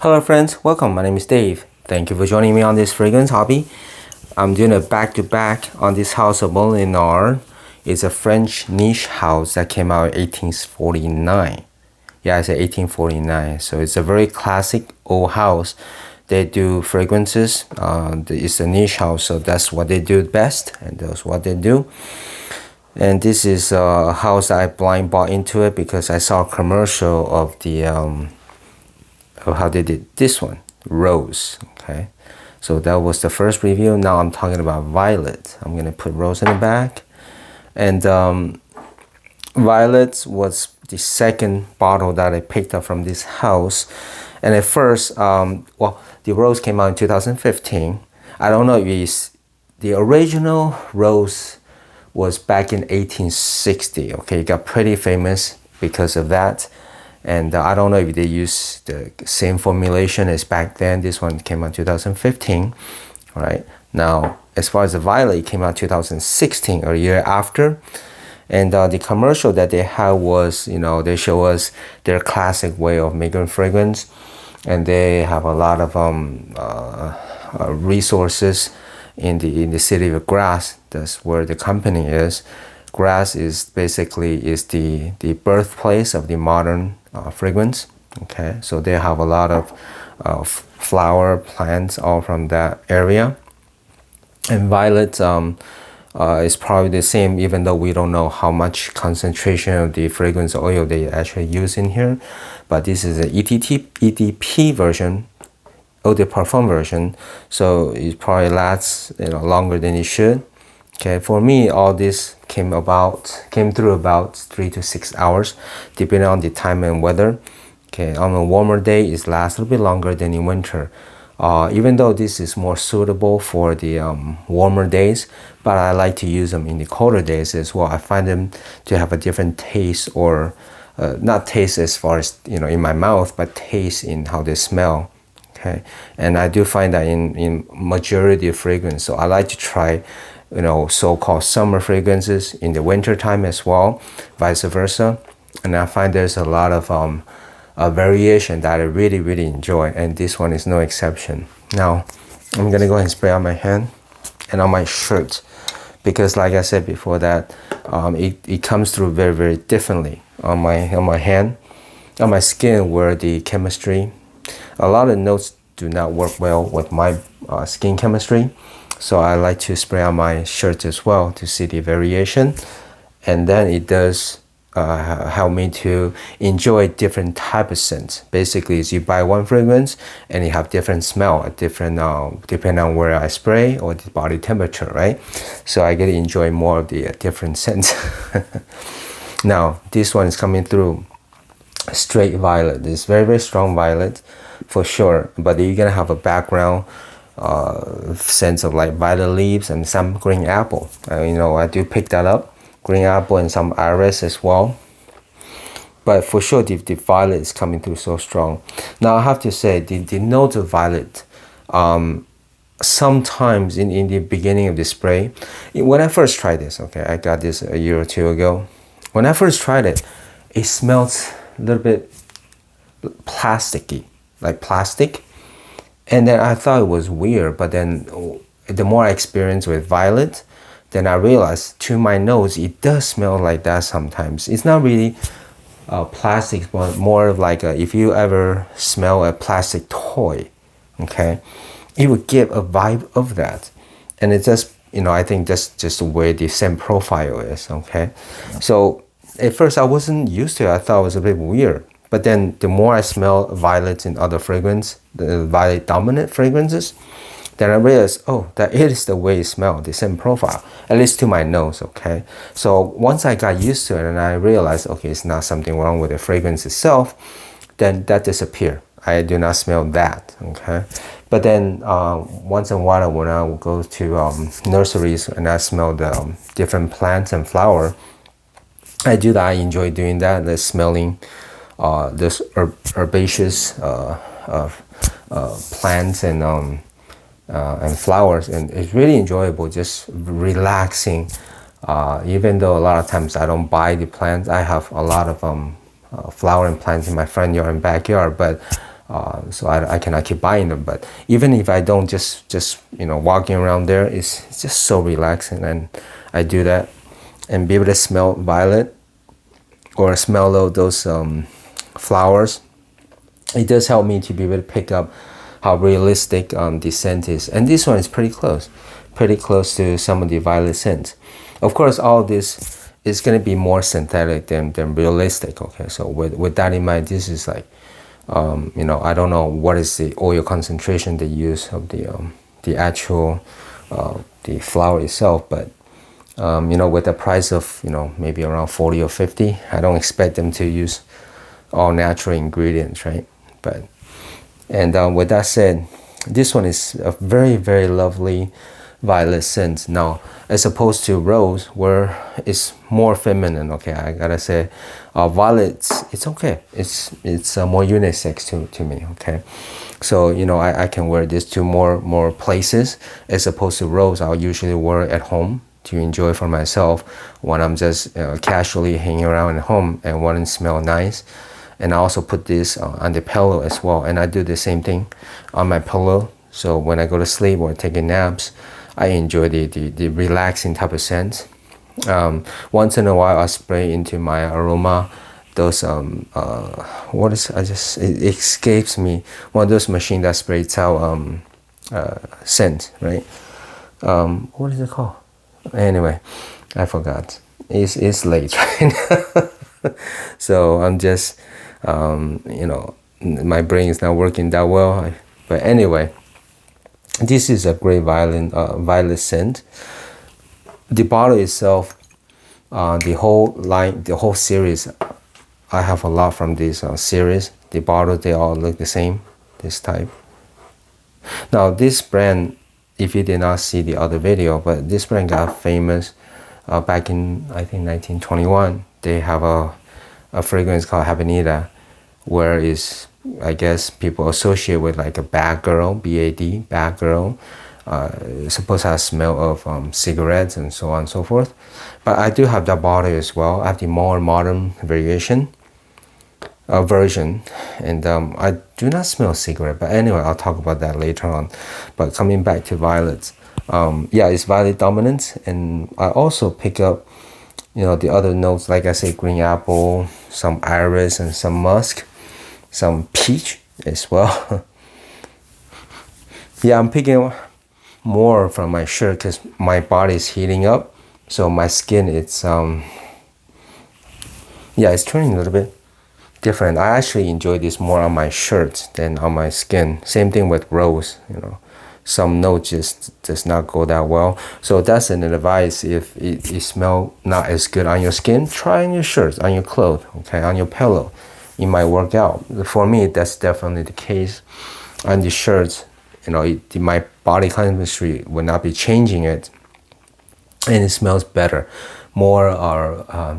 Hello friends, welcome. My name is Dave. Thank you for joining me on this fragrance hobby. I'm doing a back-to-back on this house of Molinard. It's a French niche house that came out in 1849. Yeah, I said 1849. So it's a very classic old house. They do fragrances. It's a niche house, so that's what they do best, and that's what they do. And this is a house that I blind bought into it because I saw a commercial of the of how they did this one, Rose. Okay, so that was the first review. Now I'm talking about Violet. I'm gonna put Rose in the back, and Violet was the second bottle that I picked up from this house. And at first, well, the Rose came out in 2015. I don't know if it's the original Rose was back in 1860. Okay, it got pretty famous because of that. And I don't know if they use the same formulation as back then. This one came out 2015, right? Now, as far as the Violet, it came out 2016, a year after. And the commercial that they had was, they show us their classic way of making fragrance. And they have a lot of resources in the city of Grasse. That's where the company is. Grasse is basically the birthplace of the modern fragrance. Okay, so they have a lot of flower plants all from that area. And Violet is probably the same, even though we don't know how much concentration of the fragrance oil they actually use in here. But this is an EDP version, Eau de Parfum version, so it probably lasts longer than it should. Okay, for me, all this came through about 3 to 6 hours, depending on the time and weather. Okay, on a warmer day, it lasts a little bit longer than in winter. Even though this is more suitable for the warmer days, but I like to use them in the colder days as well. I find them to have a different taste, or not taste as far as in my mouth, but taste in how they smell. Okay, and I do find that in majority of fragrance. So I like to try so-called summer fragrances in the winter time as well, vice versa. And I find there's a lot of variation that I really, really enjoy, and this one is no exception. Now, I'm gonna go ahead and spray on my hand and on my shirt, because like I said before that, it comes through very, very differently on my hand, on my skin, where the chemistry, a lot of notes do not work well with my skin chemistry. So I like to spray on my shirt as well to see the variation, and then it does help me to enjoy different type of scents. Basically, is you buy one fragrance and you have different smell, different depending on where I spray or the body temperature, right? So I get to enjoy more of the different scents. Now this one is coming through straight violet. It's very, very strong violet for sure, but you're gonna have a background sense of like violet leaves and some green apple. I do pick that up, green apple and some iris as well. But for sure, the violet is coming through so strong. Now I have to say, the notes of violet, sometimes in the beginning of the spray, when I first tried this, okay, I got this a year or two ago. When I first tried it, it smells a little bit plasticky, like plastic. And then I thought it was weird, but then the more I experienced with violet, then I realized to my nose, it does smell like that sometimes. It's not really plastic, but more of like if you ever smell a plastic toy, okay, it would give a vibe of that. And it's just, I think that's just the way the scent profile is, okay? So at first I wasn't used to it. I thought it was a bit weird. But then the more I smell violets in other fragrance, the violet dominant fragrances, then I realized, oh, that it is the way it smells, the same profile, at least to my nose, okay? So once I got used to it and I realized, okay, it's not something wrong with the fragrance itself, then that disappeared. I do not smell that, okay? But then once in a while when I would go to nurseries and I smell the different plants and flower, I do that. I enjoy doing that, the smelling this herbaceous plants and flowers, and it's really enjoyable, just relaxing. Even though a lot of times I don't buy the plants, I have a lot of flowering plants in my front yard and backyard, but So I cannot keep buying them. But even if I don't, just walking around there, it's just so relaxing, and I do that. And be able to smell violet or smell those flowers, it does help me to be able to pick up how realistic the scent is. And this one is pretty close to some of the violet scents. Of course, all this is going to be more synthetic than realistic. Okay, so with that in mind, this is like, I don't know what is the oil concentration they use of the actual the flower itself, but with the price of maybe around 40 or 50, I don't expect them to use all natural ingredients, right? But with that said, this one is a very, very lovely violet scent. Now, as opposed to rose, where it's more feminine. Okay, I gotta say, violet, it's okay. It's more unisex to me. Okay, so I can wear this to more places, as opposed to rose. I'll usually wear it at home to enjoy for myself when I'm just casually hanging around at home and want to smell nice. And I also put this on the pillow as well, and I do the same thing on my pillow. So when I go to sleep or taking naps, I enjoy the relaxing type of scent. Once in a while, I spray into my aroma those it escapes me, one of those machines that sprays out scent, right? What is it called? Anyway, I forgot. It's late right now. So I'm just my brain is not working that well. But anyway, this is a great violet scent. The bottle itself, the whole line, the whole series, I have a lot from this series. The bottle, they all look the same, this type. Now this brand, if you did not see the other video, but this brand got famous back in, I think, 1921. They have a fragrance called Habanita, where is, I guess, people associate with like a bad girl, B-A-D, bad girl. Supposed to have smell of cigarettes and so on and so forth. But I do have that bottle as well. I have the more modern version, and I do not smell cigarette. But anyway, I'll talk about that later on. But coming back to violets, yeah, it's violet dominant, and I also pick up, the other notes, like I say, green apple, some iris, and some musk, some peach as well. Yeah, I'm picking more from my shirt because my body is heating up, so my skin, it's turning a little bit different. I actually enjoy this more on my shirt than on my skin. Same thing with rose, some notes just does not go that well. So that's an advice. If it smell not as good on your skin, try on your shirts, on your clothes, okay, on your pillow. It might work out. For me, that's definitely the case. On the shirts, my body chemistry will not be changing it, and it smells better. More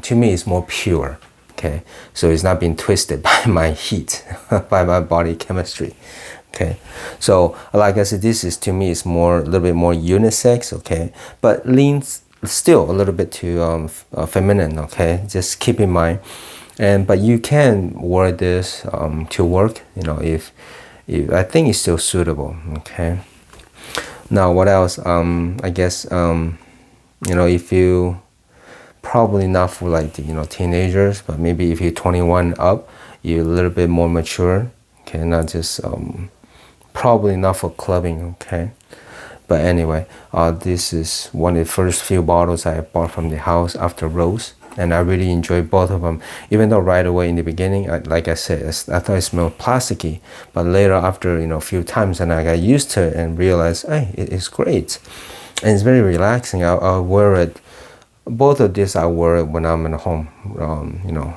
to me, it's more pure. Okay, so it's not being twisted by my heat, by my body chemistry. Okay, so like I said, this is, to me, it's a little bit more unisex. Okay, but leans still a little bit to feminine. Okay, just keep in mind. But you can wear this to work. If I think it's still suitable. Okay. Now what else? I guess if you, probably not for like the teenagers, but maybe if you're 21 up, you're a little bit more mature. Okay, not just probably not for clubbing. Okay, but anyway, this is one of the first few bottles I bought from the house after Rose, and I really enjoyed both of them. Even though right away in the beginning, like I said, I thought it smelled plasticky, but later, after a few times, and I got used to it and realized, hey, it's great, and it's very relaxing. I wear it. Both of these I wear it when I'm at home,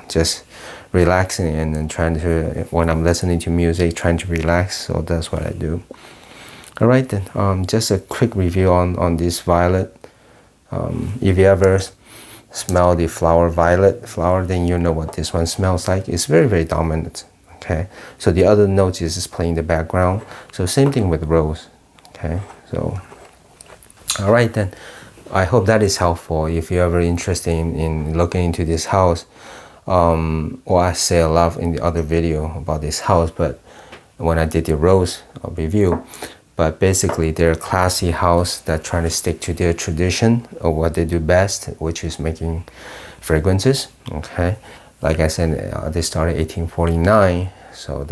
just relaxing and trying to, when I'm listening to music, trying to relax. So that's what I do. All right then, just a quick review on this violet. If you ever smell the violet flower, then you know what this one smells like. It's very, very dominant. Okay, so the other notes is just playing the background. So same thing with rose. Okay, so all right then. I hope that is helpful. If you're ever interested in looking into this house, I say a lot in the other video about this house, but when I did the rose review. But basically, they're a classy house that trying to stick to their tradition of what they do best, which is making fragrances. Okay, like I said, they started 1849, so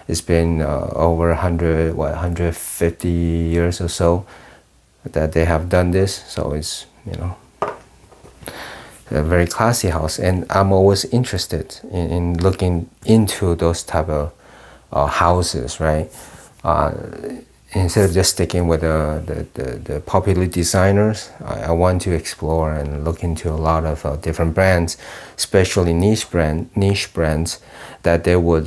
it's been over 150 years or so that they have done this. So it's, a very classy house, and I'm always interested in looking into those type of houses, right? Instead of just sticking with the popular designers, I want to explore and look into a lot of different brands, especially niche brands that they would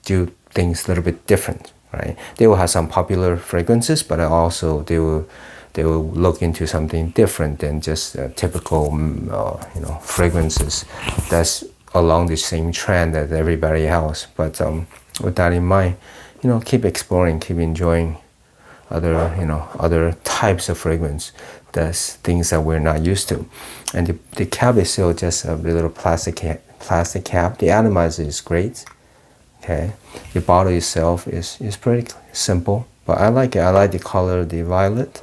do things a little bit different, right? They will have some popular fragrances, but also they will look into something different than just typical fragrances that's along the same trend that everybody else. But with that in mind, keep exploring, keep enjoying other types of fragrance. That's things that we're not used to. And the cap is still just a little plastic cap. The atomizer is great. Okay, the bottle itself is pretty simple, but I like it. I like the color, the violet.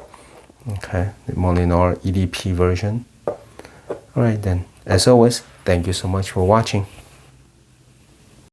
Okay, the Molinard EDP version. All right then, as always, thank you so much for watching.